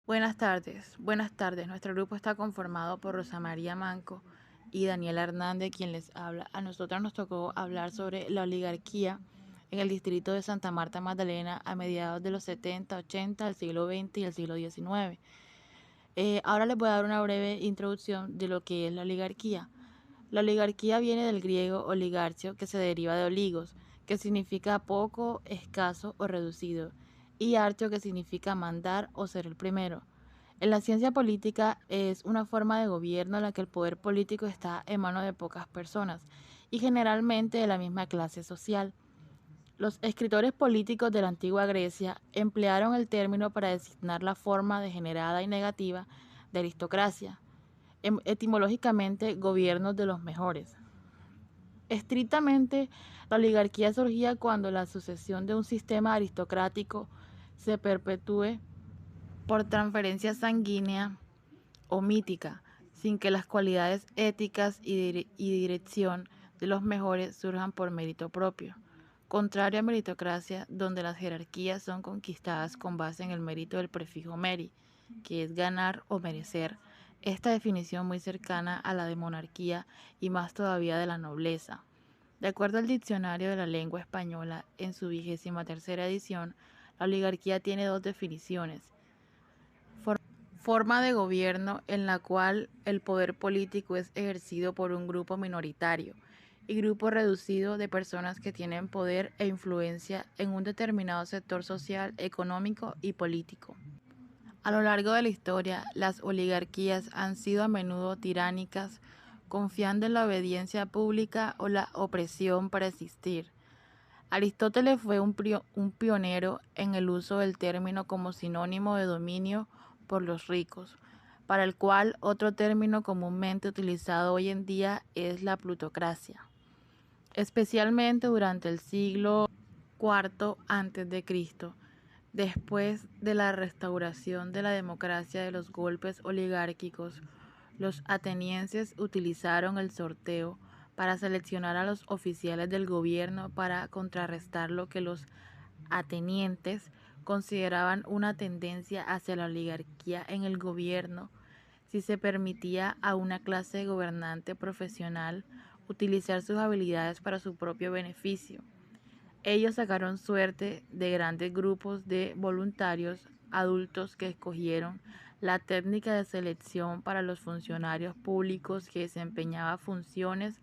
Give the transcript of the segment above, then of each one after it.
Buenas tardes. Nuestro grupo está conformado por Rosa María Manco y Daniela Hernández, quien les habla. A nosotros nos tocó hablar sobre la oligarquía en el distrito de Santa Marta Magdalena a mediados de los 70, 80, del siglo XX y el siglo XIX. Ahora les voy a dar una breve introducción de lo que es la oligarquía. La oligarquía viene del griego oligarchio, que se deriva de oligos, que significa poco, escaso o reducido, y archo, que significa mandar o ser el primero. En la ciencia política es una forma de gobierno en la que el poder político está en manos de pocas personas y generalmente de la misma clase social. Los escritores políticos de la antigua Grecia emplearon el término para designar la forma degenerada y negativa de aristocracia, etimológicamente gobiernos de los mejores. Estrictamente, la oligarquía surgía cuando la sucesión de un sistema aristocrático se perpetúe por transferencia sanguínea o mítica, sin que las cualidades éticas y dirección de los mejores surjan por mérito propio. Contrario a meritocracia, donde las jerarquías son conquistadas con base en el mérito del prefijo meri, que es ganar o merecer. Esta definición muy cercana a la de monarquía y más todavía de la nobleza. De acuerdo al Diccionario de la Lengua Española, en su 23ª edición, la oligarquía tiene dos definiciones: forma de gobierno en la cual el poder político es ejercido por un grupo minoritario y grupo reducido de personas que tienen poder e influencia en un determinado sector social, económico y político. A lo largo de la historia, las oligarquías han sido a menudo tiránicas, confiando en la obediencia pública o la opresión para existir. Aristóteles fue un pionero en el uso del término como sinónimo de dominio por los ricos, para el cual otro término comúnmente utilizado hoy en día es la plutocracia, especialmente durante el siglo IV a.C., después de la restauración de la democracia de los golpes oligárquicos. Los atenienses utilizaron el sorteo para seleccionar a los oficiales del gobierno para contrarrestar lo que los atenienses consideraban una tendencia hacia la oligarquía en el gobierno. Si se permitía a una clase de gobernante profesional utilizar sus habilidades para su propio beneficio. Ellos sacaron suerte de grandes grupos de voluntarios adultos que escogieron la técnica de selección para los funcionarios públicos que desempeñaba funciones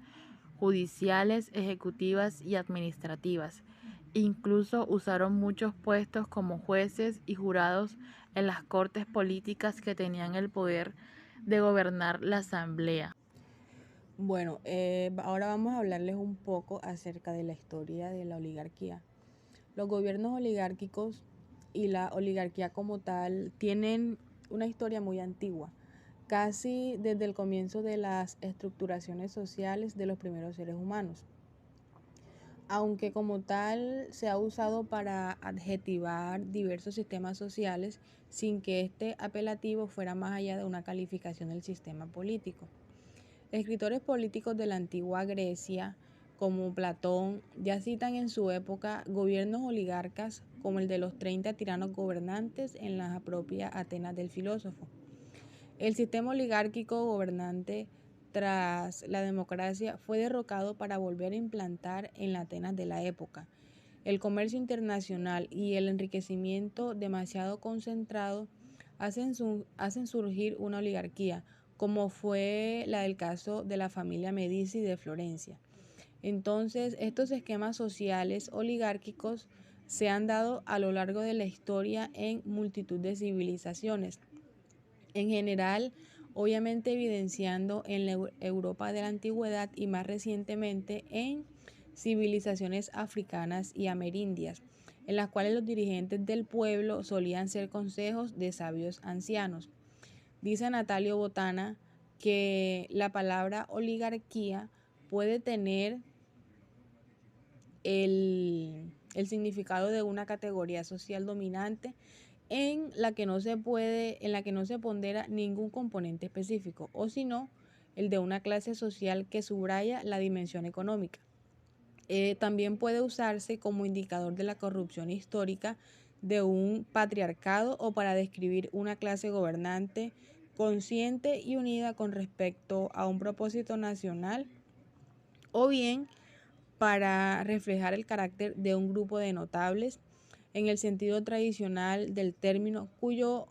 judiciales, ejecutivas y administrativas. Incluso usaron muchos puestos como jueces y jurados en las cortes políticas que tenían el poder de gobernar la asamblea. Bueno, ahora vamos a hablarles un poco acerca de la historia de la oligarquía. Los gobiernos oligárquicos y la oligarquía como tal tienen una historia muy antigua, casi desde el comienzo de las estructuraciones sociales de los primeros seres humanos. Aunque como tal se ha usado para adjetivar diversos sistemas sociales sin que este apelativo fuera más allá de una calificación del sistema político. Escritores políticos de la antigua Grecia, como Platón, ya citan en su época gobiernos oligarcas como el de los 30 tiranos gobernantes en la propia Atenas del filósofo. El sistema oligárquico gobernante tras la democracia fue derrocado para volver a implantar en la Atenas de la época. El comercio internacional y el enriquecimiento demasiado concentrado hacen surgir una oligarquía, como fue la del caso de la familia Medici de Florencia. Entonces, estos esquemas sociales oligárquicos se han dado a lo largo de la historia en multitud de civilizaciones. En general, obviamente evidenciando en la Europa de la antigüedad y más recientemente en civilizaciones africanas y amerindias, en las cuales los dirigentes del pueblo solían ser consejos de sabios ancianos. Dice Natalio Botana que la palabra oligarquía puede tener el significado de una categoría social dominante en la que no se pondera ningún componente específico, o si no, el de una clase social que subraya la dimensión económica. También puede usarse como indicador de la corrupción histórica de un patriarcado o para describir una clase gobernante consciente y unida con respecto a un propósito nacional, o bien para reflejar el carácter de un grupo de notables en el sentido tradicional del término, cuyo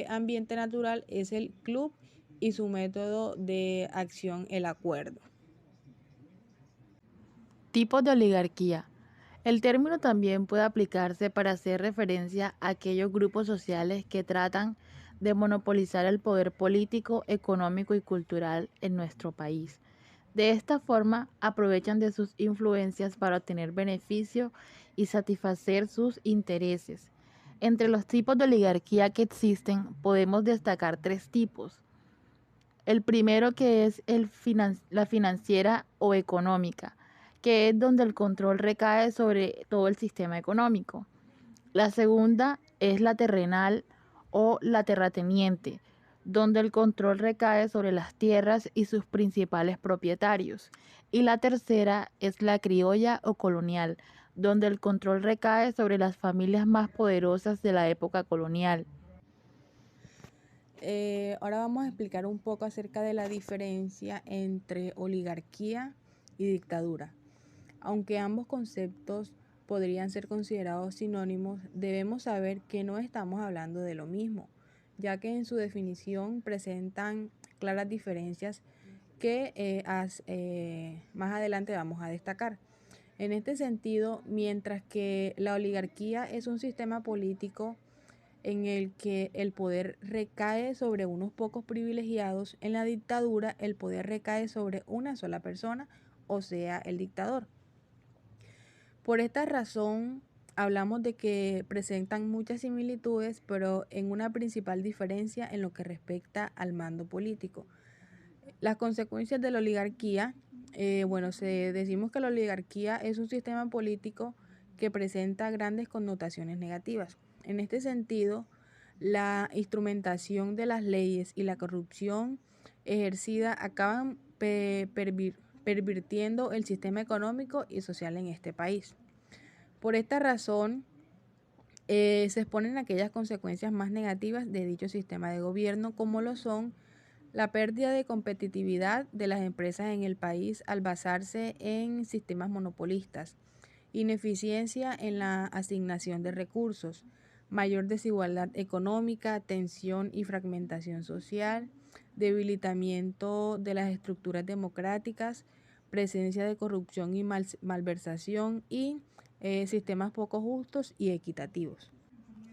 ambiente natural es el club y su método de acción el acuerdo. Tipos de oligarquía. El término también puede aplicarse para hacer referencia a aquellos grupos sociales que tratan de monopolizar el poder político, económico y cultural en nuestro país. De esta forma, aprovechan de sus influencias para obtener beneficio y satisfacer sus intereses. Entre los tipos de oligarquía que existen, podemos destacar tres tipos. El primero, que es la financiera o económica, que es donde el control recae sobre todo el sistema económico. La segunda es la terrenal o la terrateniente, donde el control recae sobre las tierras y sus principales propietarios. Y la tercera es la criolla o colonial, donde el control recae sobre las familias más poderosas de la época colonial. Ahora vamos a explicar un poco acerca de la diferencia entre oligarquía y dictadura. Aunque ambos conceptos podrían ser considerados sinónimos, debemos saber que no estamos hablando de lo mismo, ya que en su definición presentan claras diferencias que más adelante vamos a destacar. En este sentido, mientras que la oligarquía es un sistema político en el que el poder recae sobre unos pocos privilegiados, en la dictadura el poder recae sobre una sola persona, o sea, el dictador. Por esta razón, hablamos de que presentan muchas similitudes, pero en una principal diferencia en lo que respecta al mando político. Las consecuencias de la oligarquía, decimos que la oligarquía es un sistema político que presenta grandes connotaciones negativas. En este sentido, la instrumentación de las leyes y la corrupción ejercida acaban pervirtiendo el sistema económico y social en este país. Por esta razón, se exponen aquellas consecuencias más negativas de dicho sistema de gobierno, como lo son la pérdida de competitividad de las empresas en el país al basarse en sistemas monopolistas, ineficiencia en la asignación de recursos, mayor desigualdad económica, tensión y fragmentación social, debilitamiento de las estructuras democráticas, presencia de corrupción y malversación y sistemas poco justos y equitativos.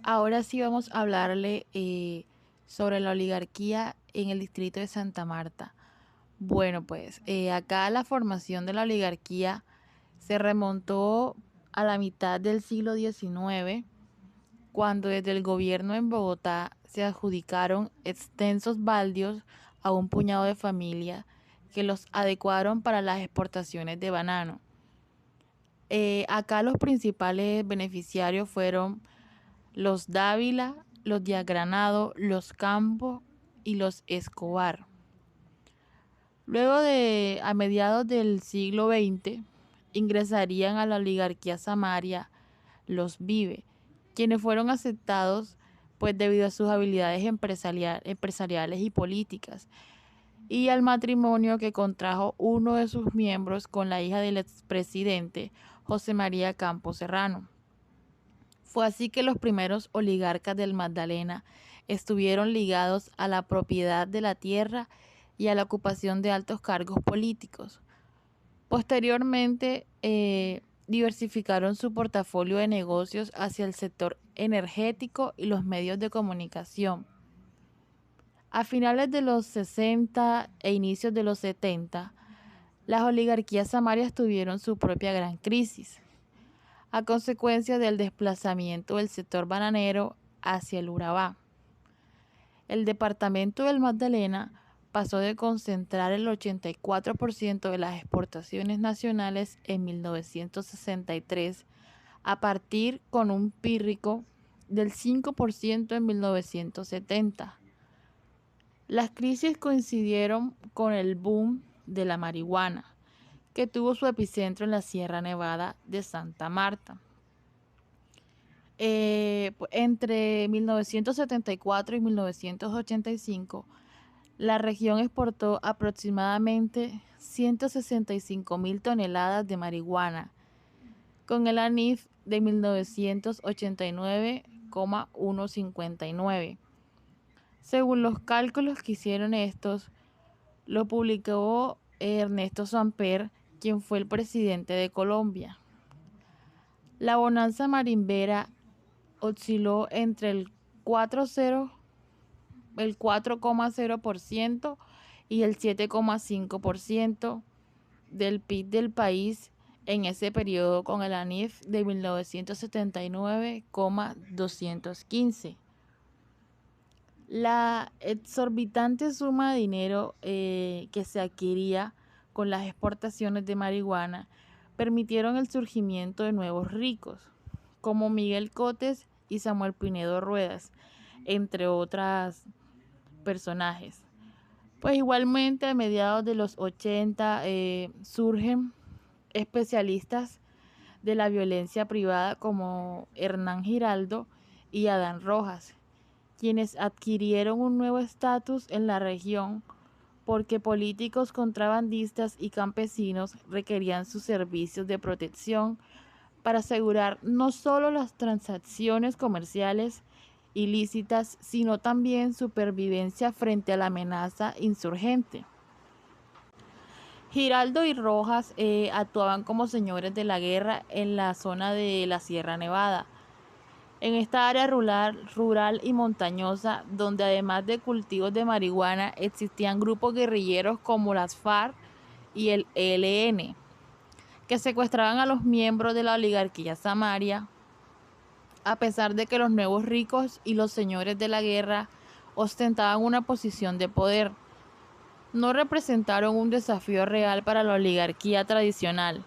Ahora sí vamos a hablarle sobre la oligarquía en el distrito de Santa Marta. Bueno, pues acá la formación de la oligarquía se remontó a la mitad del siglo XIX, cuando desde el gobierno en Bogotá se adjudicaron extensos baldios a un puñado de familias que los adecuaron para las exportaciones de banano. Acá los principales beneficiarios fueron los Dávila, los Díaz Granado, los Campos y los Escobar. Luego a mediados del siglo XX, ingresarían a la oligarquía samaria los Vive, quienes fueron aceptados pues debido a sus habilidades empresariales y políticas, y al matrimonio que contrajo uno de sus miembros con la hija del expresidente José María Campos Serrano. Fue así que los primeros oligarcas del Magdalena estuvieron ligados a la propiedad de la tierra y a la ocupación de altos cargos políticos. Posteriormente, diversificaron su portafolio de negocios hacia el sector energético y los medios de comunicación. A finales de los 60 e inicios de los 70, las oligarquías samarias tuvieron su propia gran crisis, a consecuencia del desplazamiento del sector bananero hacia el Urabá. El departamento del Magdalena pasó de concentrar el 84% de las exportaciones nacionales en 1963 a partir con un pírrico del 5% en 1970. Las crisis coincidieron con el boom de la marihuana, que tuvo su epicentro en la Sierra Nevada de Santa Marta. Entre 1974 y 1985, la región exportó aproximadamente 165.000 toneladas de marihuana, con el ANIF de 1989,159. Según los cálculos que hicieron estos, lo publicó Ernesto Samper, quien fue el presidente de Colombia. La bonanza marimbera osciló entre el 4,0% y el 7,5% del PIB del país en ese periodo, con el ANIF de 1979,215. La exorbitante suma de dinero que se adquiría con las exportaciones de marihuana permitieron el surgimiento de nuevos ricos, como Miguel Cotes y Samuel Pinedo Ruedas, entre otros personajes. Pues igualmente a mediados de los 80 surgen especialistas de la violencia privada como Hernán Giraldo y Adán Rojas, quienes adquirieron un nuevo estatus en la región porque políticos contrabandistas y campesinos requerían sus servicios de protección para asegurar no solo las transacciones comerciales ilícitas, sino también supervivencia frente a la amenaza insurgente. Giraldo y Rojas actuaban como señores de la guerra en la zona de la Sierra Nevada, en esta área rural y montañosa, donde además de cultivos de marihuana existían grupos guerrilleros como las FARC y el ELN, que secuestraban a los miembros de la oligarquía samaria, a pesar de que los nuevos ricos y los señores de la guerra ostentaban una posición de poder. No representaron un desafío real para la oligarquía tradicional,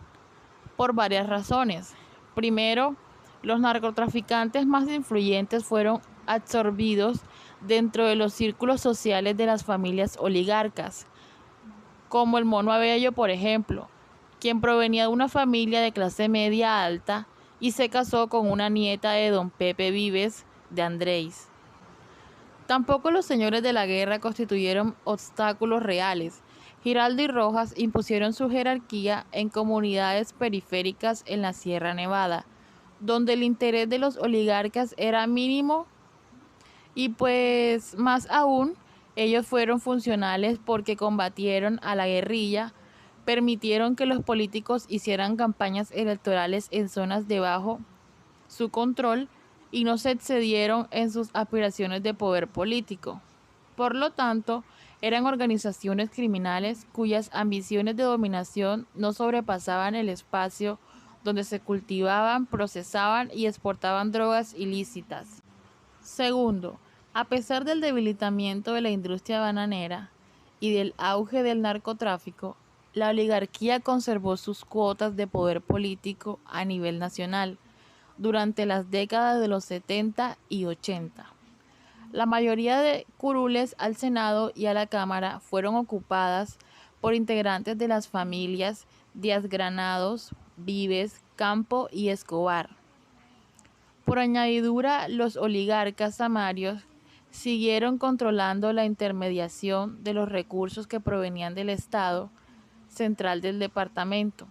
por varias razones. Primero, los narcotraficantes más influyentes fueron absorbidos dentro de los círculos sociales de las familias oligarcas, como el Mono Abello, por ejemplo, quien provenía de una familia de clase media alta y se casó con una nieta de don Pepe Vives de Andrés. Tampoco los señores de la guerra constituyeron obstáculos reales. Giraldo y Rojas impusieron su jerarquía en comunidades periféricas en la Sierra Nevada, donde el interés de los oligarcas era mínimo y pues más aún, ellos fueron funcionales porque combatieron a la guerrilla, permitieron que los políticos hicieran campañas electorales en zonas debajo su control y no se excedieron en sus aspiraciones de poder político. Por lo tanto, eran organizaciones criminales cuyas ambiciones de dominación no sobrepasaban el espacio donde se cultivaban, procesaban y exportaban drogas ilícitas. Segundo, a pesar del debilitamiento de la industria bananera y del auge del narcotráfico, la oligarquía conservó sus cuotas de poder político a nivel nacional durante las décadas de los 70 y 80. La mayoría de curules al Senado y a la Cámara fueron ocupadas por integrantes de las familias Díaz Granados, Vives, Campo y Escobar. Por añadidura, los oligarcas samarios siguieron controlando la intermediación de los recursos que provenían del Estado central del departamento,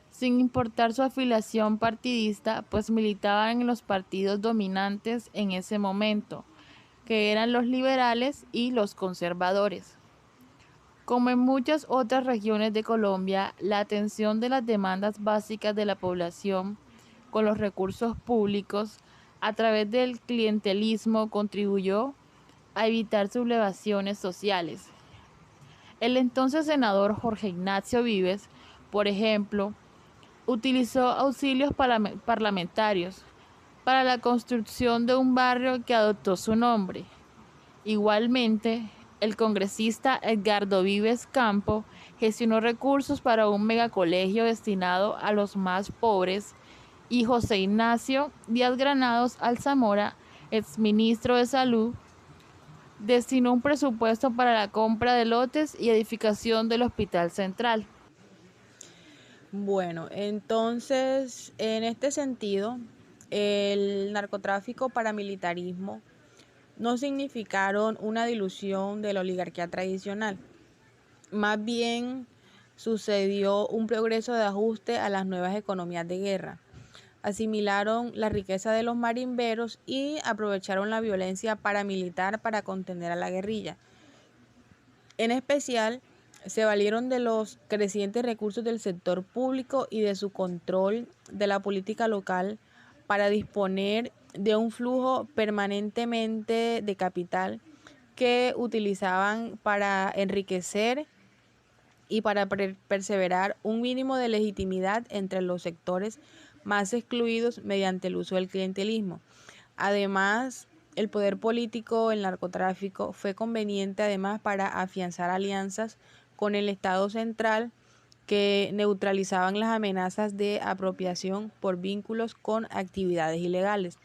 sin importar su afiliación partidista, pues militaban en los partidos dominantes en ese momento, que eran los liberales y los conservadores. Como en muchas otras regiones de Colombia, la atención de las demandas básicas de la población con los recursos públicos a través del clientelismo contribuyó a evitar sublevaciones sociales. El entonces senador Jorge Ignacio Vives, por ejemplo, utilizó auxilios parlamentarios para la construcción de un barrio que adoptó su nombre. Igualmente, el congresista Edgardo Vives Campo gestionó recursos para un megacolegio destinado a los más pobres y José Ignacio Díaz Granados Alzamora, exministro de Salud, destinó un presupuesto para la compra de lotes y edificación del Hospital Central. Bueno, entonces, en este sentido, el narcotráfico, paramilitarismo, no significaron una dilución de la oligarquía tradicional. Más bien sucedió un progreso de ajuste a las nuevas economías de guerra. Asimilaron la riqueza de los marimberos y aprovecharon la violencia paramilitar para contener a la guerrilla. En especial, se valieron de los crecientes recursos del sector público y de su control de la política local para disponer de un flujo permanentemente de capital que utilizaban para enriquecer y para perseverar un mínimo de legitimidad entre los sectores más excluidos mediante el uso del clientelismo. Además, el poder político, el narcotráfico, fue conveniente además para afianzar alianzas con el Estado central que neutralizaban las amenazas de apropiación por vínculos con actividades ilegales.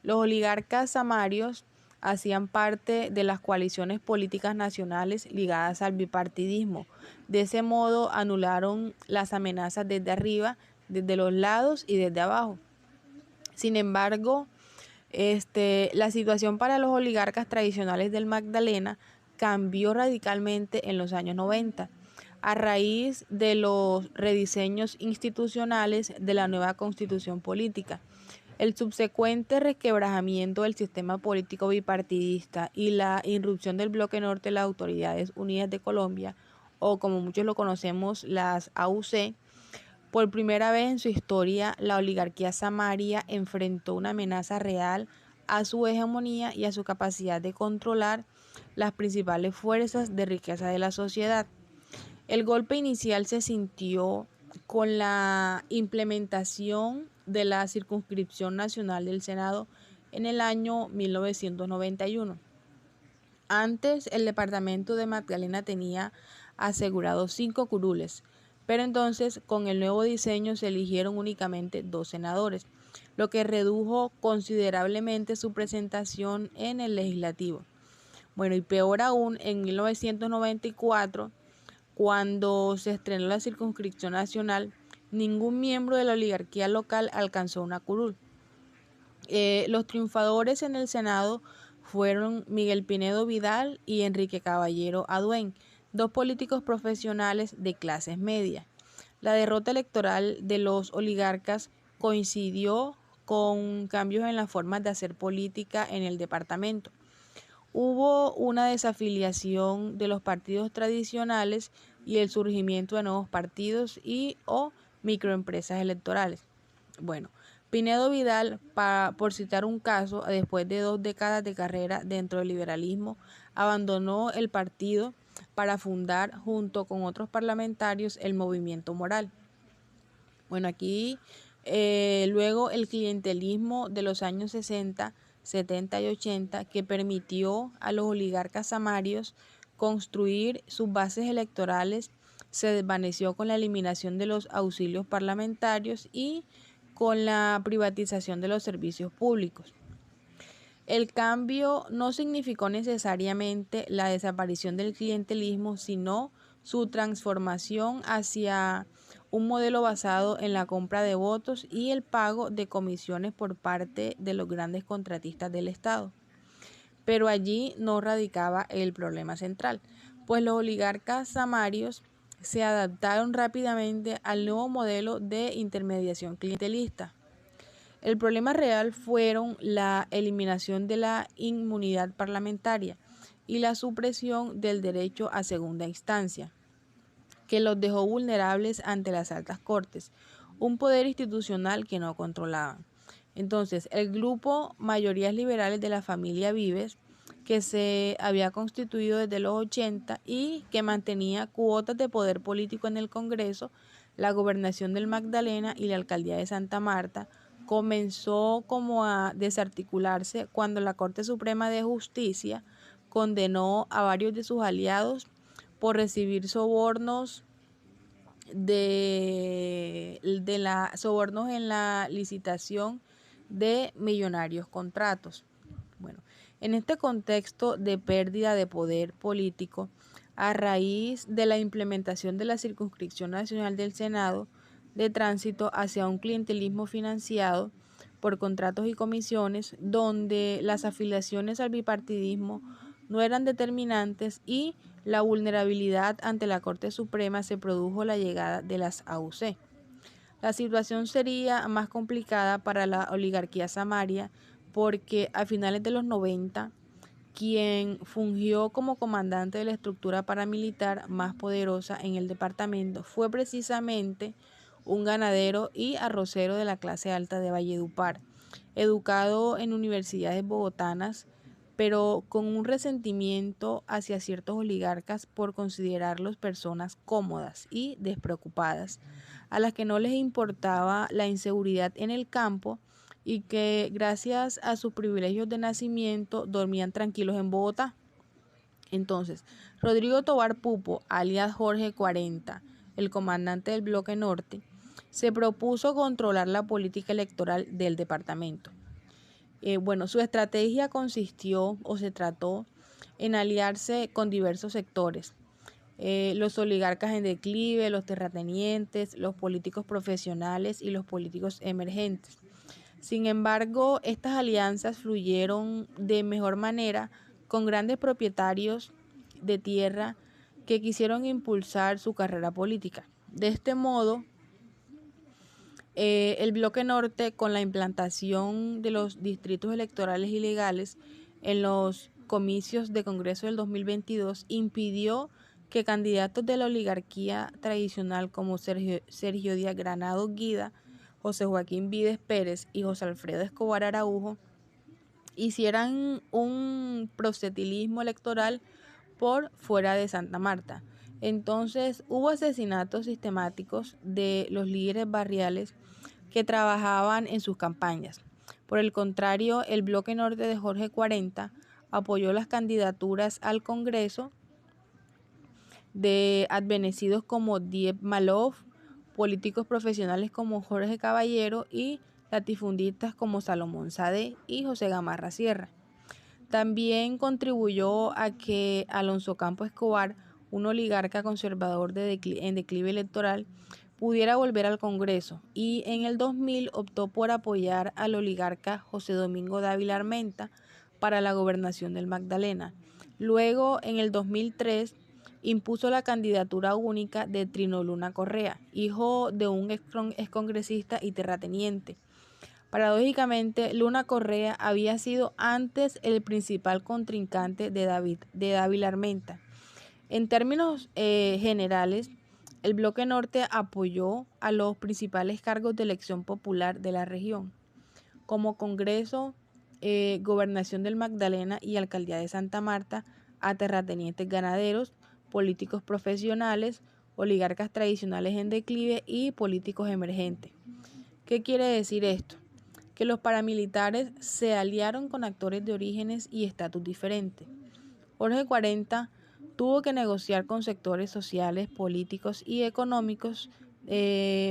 Los oligarcas samarios hacían parte de las coaliciones políticas nacionales ligadas al bipartidismo. De ese modo anularon las amenazas desde arriba, desde los lados y desde abajo. Sin embargo, la situación para los oligarcas tradicionales del Magdalena cambió radicalmente en los años 90 a raíz de los rediseños institucionales de la nueva constitución política. El subsecuente resquebrajamiento del sistema político bipartidista y la irrupción del bloque norte de las Autoridades Unidas de Colombia, o como muchos lo conocemos, las AUC, por primera vez en su historia, la oligarquía samaria enfrentó una amenaza real a su hegemonía y a su capacidad de controlar las principales fuerzas de riqueza de la sociedad. El golpe inicial se sintió con la implementación de la circunscripción nacional del Senado en el año 1991. Antes, el departamento de Magdalena tenía asegurados 5 curules, pero entonces con el nuevo diseño se eligieron únicamente 2 senadores, lo que redujo considerablemente su presentación en el legislativo. Bueno, y peor aún, en 1994, cuando se estrenó la circunscripción nacional, ningún miembro de la oligarquía local alcanzó una curul. Los triunfadores en el Senado fueron Miguel Pinedo Vidal y Enrique Caballero Aduén, 2 políticos profesionales de clases medias. La derrota electoral de los oligarcas coincidió con cambios en las formas de hacer política en el departamento. Hubo una desafiliación de los partidos tradicionales y el surgimiento de nuevos partidos y o microempresas electorales. Bueno, Pinedo Vidal, por citar un caso, después de 2 décadas de carrera dentro del liberalismo, abandonó el partido para fundar, junto con otros parlamentarios, el Movimiento Moral. Bueno, aquí luego el clientelismo de los años 60, 70 y 80, que permitió a los oligarcas samarios construir sus bases electorales, se desvaneció con la eliminación de los auxilios parlamentarios y con la privatización de los servicios públicos. El cambio no significó necesariamente la desaparición del clientelismo, sino su transformación hacia un modelo basado en la compra de votos y el pago de comisiones por parte de los grandes contratistas del Estado. Pero allí no radicaba el problema central, pues los oligarcas samarios se adaptaron rápidamente al nuevo modelo de intermediación clientelista. El problema real fueron la eliminación de la inmunidad parlamentaria y la supresión del derecho a segunda instancia, que los dejó vulnerables ante las altas cortes, un poder institucional que no controlaban. Entonces, el grupo Mayorías Liberales de la familia Vives, que se había constituido desde los 80 y que mantenía cuotas de poder político en el Congreso, la gobernación del Magdalena y la alcaldía de Santa Marta, comenzó como a desarticularse cuando la Corte Suprema de Justicia condenó a varios de sus aliados por recibir sobornos sobornos en la licitación de millonarios contratos. Bueno, en este contexto de pérdida de poder político, a raíz de la implementación de la circunscripción nacional del Senado, de tránsito hacia un clientelismo financiado por contratos y comisiones, donde las afiliaciones al bipartidismo no eran determinantes y la vulnerabilidad ante la Corte Suprema se produjo la llegada de las AUC. La situación sería más complicada para la oligarquía samaria porque a finales de los 90, quien fungió como comandante de la estructura paramilitar más poderosa en el departamento fue precisamente un ganadero y arrocero de la clase alta de Valledupar, educado en universidades bogotanas, pero con un resentimiento hacia ciertos oligarcas por considerarlos personas cómodas y despreocupadas, a las que no les importaba la inseguridad en el campo y que gracias a sus privilegios de nacimiento dormían tranquilos en Bogotá. Entonces, Rodrigo Tobar Pupo, alias Jorge 40, el comandante del Bloque Norte, se propuso controlar la política electoral del departamento. Su estrategia consistió o se trató en aliarse con diversos sectores, los oligarcas en declive, los terratenientes, los políticos profesionales y los políticos emergentes. Sin embargo, estas alianzas fluyeron de mejor manera con grandes propietarios de tierra que quisieron impulsar su carrera política. De este modo, el Bloque Norte, con la implantación de los distritos electorales ilegales en los comicios de Congreso del 2022, impidió que candidatos de la oligarquía tradicional como Sergio Díaz Granado Guida, José Joaquín Vides Pérez y José Alfredo Escobar Araujo hicieran un proselitismo electoral por fuera de Santa Marta. Entonces hubo asesinatos sistemáticos de los líderes barriales que trabajaban en sus campañas. Por el contrario, el Bloque Norte de Jorge 40 apoyó las candidaturas al Congreso de advenecidos como Diep Malov, políticos profesionales como Jorge Caballero y latifundistas como Salomón Sade y José Gamarra Sierra. También contribuyó a que Alonso Campo Escobar, un oligarca conservador en declive electoral, pudiera volver al Congreso y en el 2000 optó por apoyar al oligarca José Domingo Dávila Armenta para la gobernación del Magdalena. Luego, en el 2003, impuso la candidatura única de Trino Luna Correa, hijo de un excongresista y terrateniente. Paradójicamente, Luna Correa había sido antes el principal contrincante de Dávila Armenta. En términos generales, el Bloque Norte apoyó a los principales cargos de elección popular de la región, como Congreso, Gobernación del Magdalena y Alcaldía de Santa Marta, a terratenientes ganaderos, políticos profesionales, oligarcas tradicionales en declive y políticos emergentes. ¿Qué quiere decir esto? Que los paramilitares se aliaron con actores de orígenes y estatus diferentes. Jorge 40 tuvo que negociar con sectores sociales, políticos y económicos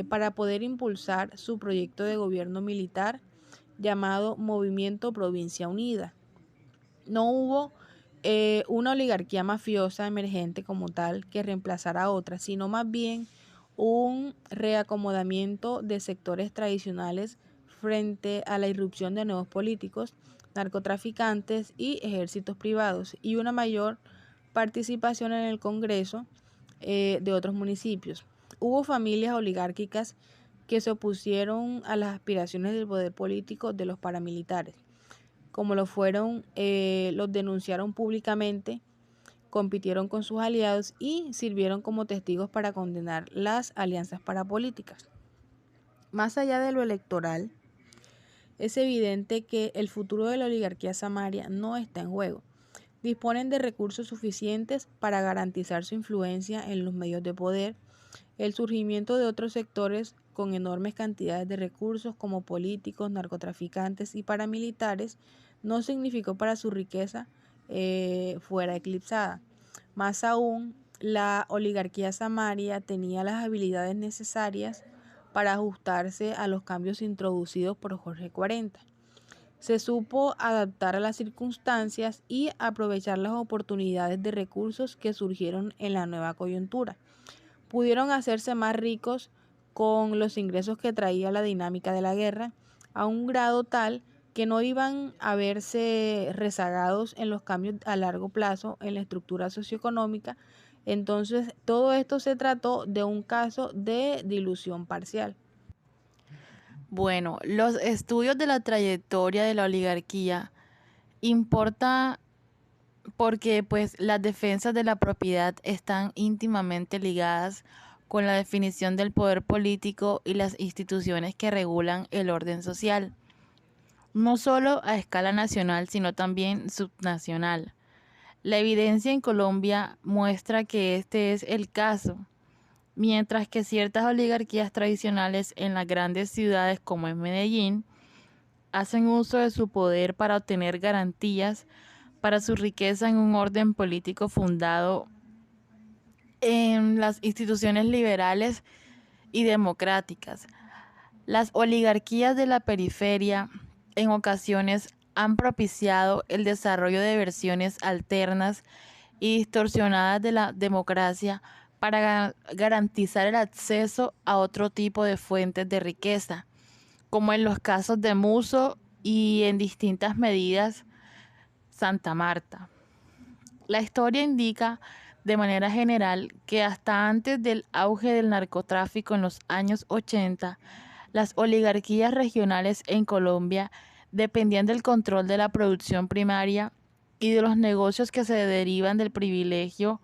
para poder impulsar su proyecto de gobierno militar llamado Movimiento Provincia Unida. No hubo una oligarquía mafiosa emergente como tal que reemplazara a otra, sino más bien un reacomodamiento de sectores tradicionales frente a la irrupción de nuevos políticos, narcotraficantes y ejércitos privados, y una mayor participación en el Congreso de otros municipios. Hubo familias oligárquicas que se opusieron a las aspiraciones del poder político de los paramilitares, como lo fueron, los denunciaron públicamente, compitieron con sus aliados y sirvieron como testigos para condenar las alianzas parapolíticas. Más allá de lo electoral, es evidente que el futuro de la oligarquía samaria no está en juego. Disponen de recursos suficientes para garantizar su influencia en los medios de poder. El surgimiento de otros sectores con enormes cantidades de recursos como políticos, narcotraficantes y paramilitares no significó para su riqueza fuera eclipsada. Más aún, la oligarquía samaria tenía las habilidades necesarias para ajustarse a los cambios introducidos por Jorge 40. Se supo adaptar a las circunstancias y aprovechar las oportunidades de recursos que surgieron en la nueva coyuntura. Pudieron hacerse más ricos con los ingresos que traía la dinámica de la guerra a un grado tal que no iban a verse rezagados en los cambios a largo plazo en la estructura socioeconómica. Entonces, todo esto se trató de un caso de dilución parcial. Bueno, los estudios de la trayectoria de la oligarquía importa porque pues las defensas de la propiedad están íntimamente ligadas con la definición del poder político y las instituciones que regulan el orden social, no solo a escala nacional, sino también subnacional. La evidencia en Colombia muestra que este es el caso, mientras que ciertas oligarquías tradicionales en las grandes ciudades como en Medellín hacen uso de su poder para obtener garantías para su riqueza en un orden político fundado en las instituciones liberales y democráticas. Las oligarquías de la periferia en ocasiones han propiciado el desarrollo de versiones alternas y distorsionadas de la democracia para garantizar el acceso a otro tipo de fuentes de riqueza, como en los casos de Muso y en distintas medidas Santa Marta. La historia indica de manera general que hasta antes del auge del narcotráfico en los años 80, las oligarquías regionales en Colombia dependían del control de la producción primaria y de los negocios que se derivan del privilegio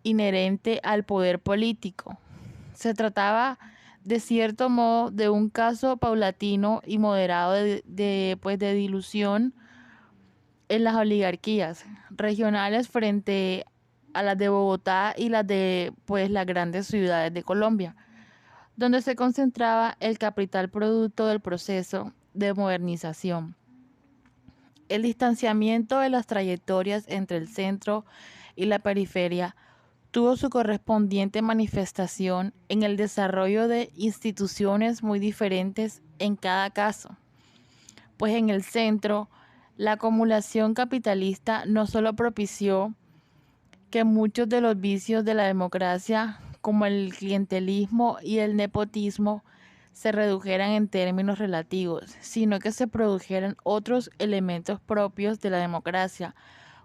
inherente al poder político. Se trataba de cierto modo de un caso paulatino y moderado de dilución en las oligarquías regionales frente a las de Bogotá y las de las grandes ciudades de Colombia, donde se concentraba el capital producto del proceso de modernización. El distanciamiento de las trayectorias entre el centro y la periferia tuvo su correspondiente manifestación en el desarrollo de instituciones muy diferentes en cada caso, pues en el centro la acumulación capitalista no solo propició que muchos de los vicios de la democracia, como el clientelismo y el nepotismo, se redujeran en términos relativos, sino que se produjeran otros elementos propios de la democracia,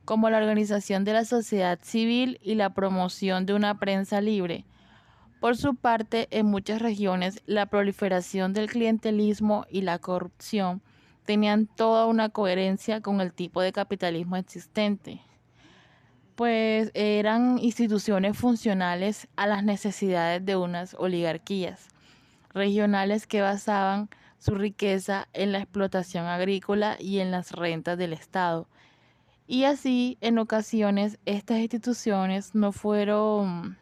como la organización de la sociedad civil y la promoción de una prensa libre. Por su parte, en muchas regiones, la proliferación del clientelismo y la corrupción tenían toda una coherencia con el tipo de capitalismo existente, pues eran instituciones funcionales a las necesidades de unas oligarquías regionales que basaban su riqueza en la explotación agrícola y en las rentas del Estado. Y así, en ocasiones, estas instituciones no fueran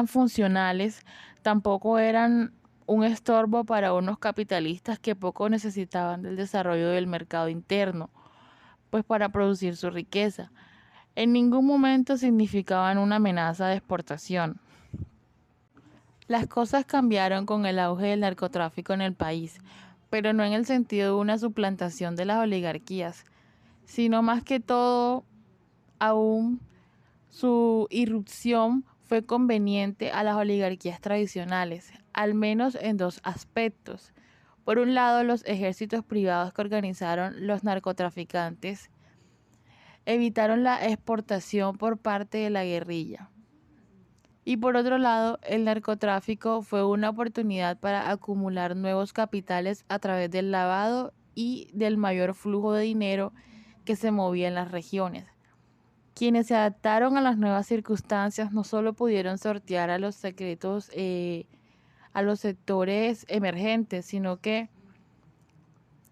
funcionales, tampoco eran un estorbo para unos capitalistas que poco necesitaban del desarrollo del mercado interno, pues para producir su riqueza. En ningún momento significaban una amenaza de exportación. Las cosas cambiaron con el auge del narcotráfico en el país, pero no en el sentido de una suplantación de las oligarquías, sino más que todo, aún su irrupción fue conveniente a las oligarquías tradicionales, al menos en dos aspectos. Por un lado, los ejércitos privados que organizaron los narcotraficantes evitaron la exportación por parte de la guerrilla. Y por otro lado, el narcotráfico fue una oportunidad para acumular nuevos capitales a través del lavado y del mayor flujo de dinero que se movía en las regiones. Quienes se adaptaron a las nuevas circunstancias no solo pudieron sortear a los a los sectores emergentes, sino que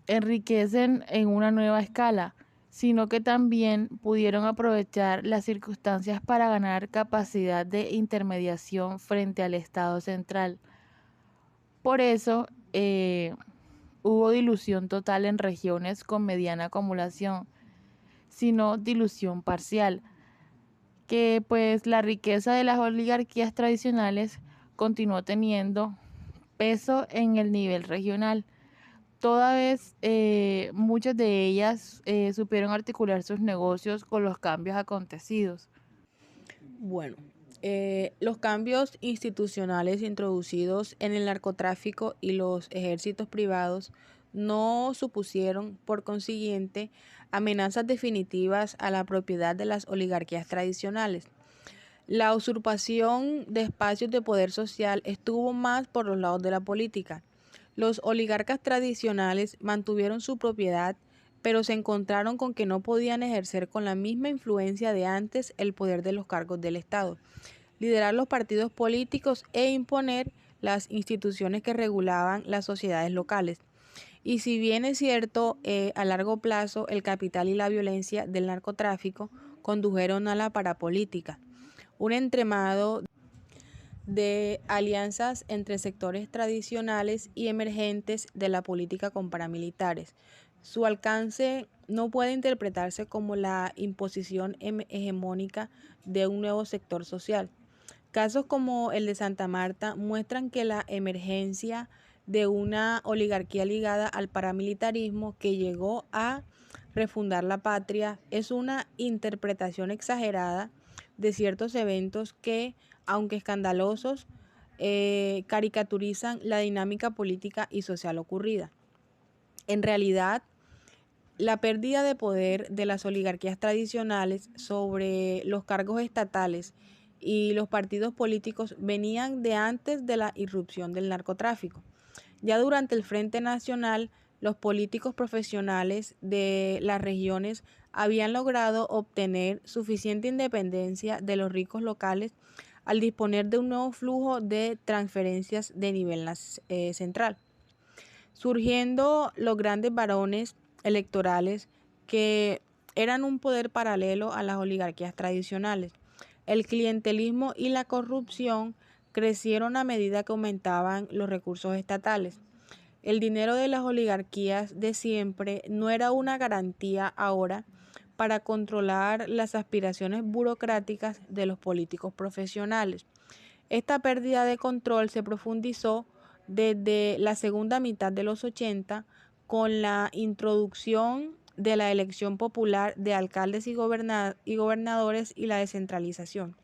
enriquecen en una nueva escala, sino que también pudieron aprovechar las circunstancias para ganar capacidad de intermediación frente al Estado central. Por eso hubo dilución total en regiones con mediana acumulación, sino dilución parcial, que pues la riqueza de las oligarquías tradicionales continuó teniendo peso en el nivel regional. Toda vez muchas de ellas supieron articular sus negocios con los cambios acontecidos. Bueno, Los cambios institucionales introducidos en el narcotráfico y los ejércitos privados no supusieron, por consiguiente, amenazas definitivas a la propiedad de las oligarquías tradicionales. La usurpación de espacios de poder social estuvo más por los lados de la política. Los oligarcas tradicionales mantuvieron su propiedad, pero se encontraron con que no podían ejercer con la misma influencia de antes el poder de los cargos del Estado, liderar los partidos políticos e imponer las instituciones que regulaban las sociedades locales. Y si bien es cierto, a largo plazo el capital y la violencia del narcotráfico condujeron a la parapolítica, un entremado de alianzas entre sectores tradicionales y emergentes de la política con paramilitares. Su alcance no puede interpretarse como la imposición hegemónica de un nuevo sector social. Casos como el de Santa Marta muestran que la emergencia de una oligarquía ligada al paramilitarismo que llegó a refundar la patria es una interpretación exagerada de ciertos eventos que, aunque escandalosos, caricaturizan la dinámica política y social ocurrida. En realidad, la pérdida de poder de las oligarquías tradicionales sobre los cargos estatales y los partidos políticos venían de antes de la irrupción del narcotráfico. Ya durante el Frente Nacional, los políticos profesionales de las regiones habían logrado obtener suficiente independencia de los ricos locales al disponer de un nuevo flujo de transferencias de nivel central, surgiendo los grandes varones electorales que eran un poder paralelo a las oligarquías tradicionales. El clientelismo y la corrupción crecieron a medida que aumentaban los recursos estatales. El dinero de las oligarquías de siempre no era una garantía ahora para controlar las aspiraciones burocráticas de los políticos profesionales. Esta pérdida de control se profundizó desde la segunda mitad de los 80 con la introducción de la elección popular de alcaldes y gobernadores y la descentralización.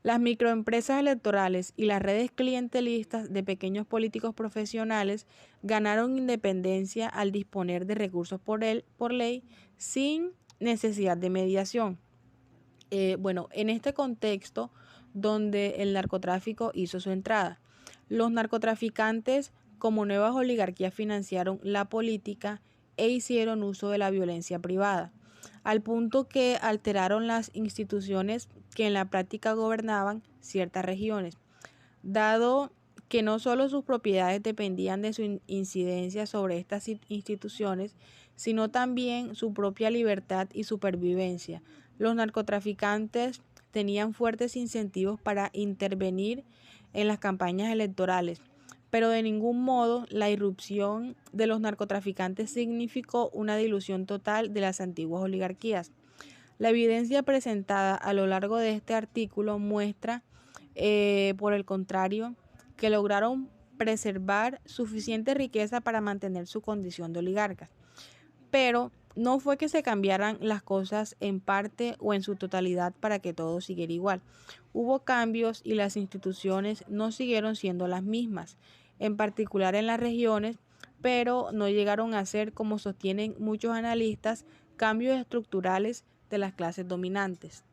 Las microempresas electorales y las redes clientelistas de pequeños políticos profesionales ganaron independencia al disponer de recursos por ley sin necesidad de mediación. En este contexto donde el narcotráfico hizo su entrada, los narcotraficantes como nuevas oligarquías financiaron la política e hicieron uso de la violencia privada, al punto que alteraron las instituciones que en la práctica gobernaban ciertas regiones, dado que no solo sus propiedades dependían de su incidencia sobre estas instituciones, sino también su propia libertad y supervivencia. Los narcotraficantes tenían fuertes incentivos para intervenir en las campañas electorales, pero de ningún modo la irrupción de los narcotraficantes significó una dilución total de las antiguas oligarquías. La evidencia presentada a lo largo de este artículo muestra, por el contrario, que lograron preservar suficiente riqueza para mantener su condición de oligarcas. Pero no fue que se cambiaran las cosas en parte o en su totalidad para que todo siguiera igual. Hubo cambios y las instituciones no siguieron siendo las mismas, en particular en las regiones, pero no llegaron a ser, como sostienen muchos analistas, cambios estructurales de las clases dominantes.